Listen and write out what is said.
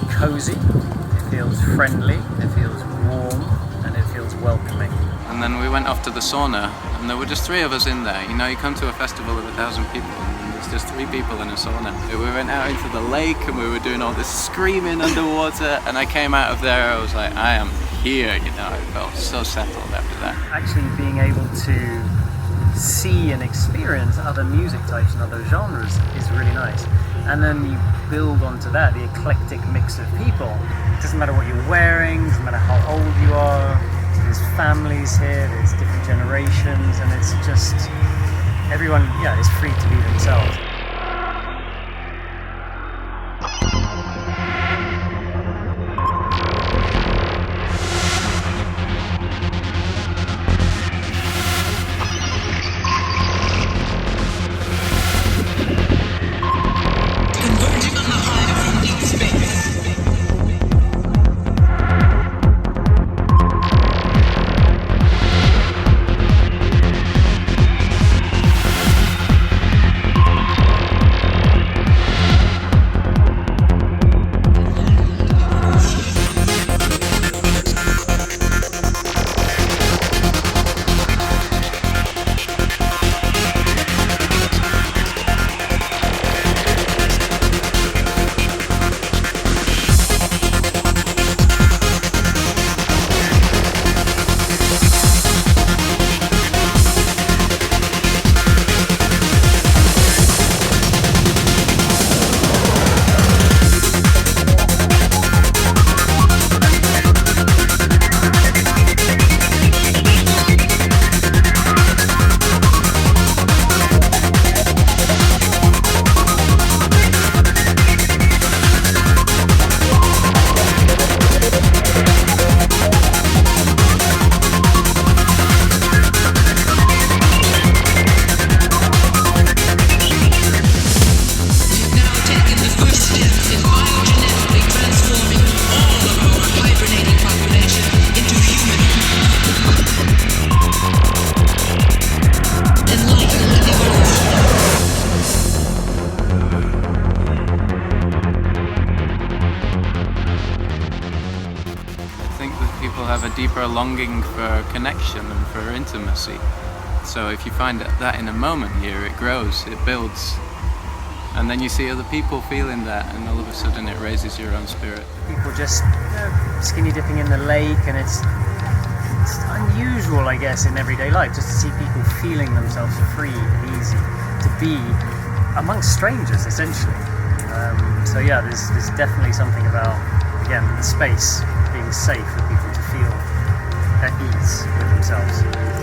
feels cozy, it feels friendly, it feels warm, and it feels welcoming. And then we went off to the sauna, and there were just 3 of us in there. You know, you come to a festival of 1,000 people, and there's just 3 people in a sauna. We went out into the lake, and we were doing all this screaming underwater, and I came out of there, I was like, I am here, you know, I felt so settled after that. Actually being able to see and experience other music types and other genres is really nice. And then you build onto that the eclectic mix of people. It doesn't matter what you're wearing, doesn't matter how old you are, there's families here, there's different generations, and it's just, everyone, is free to be themselves. Have a deeper longing for connection and for intimacy. So if you find that in a moment here, it grows, it builds, and then you see other people feeling that, and all of a sudden it raises your own spirit. People just skinny dipping in the lake, and it's unusual, I guess, in everyday life just to see people feeling themselves free and easy to be amongst strangers, essentially. There's definitely something about, again, the space being safe for people to feel at ease with themselves.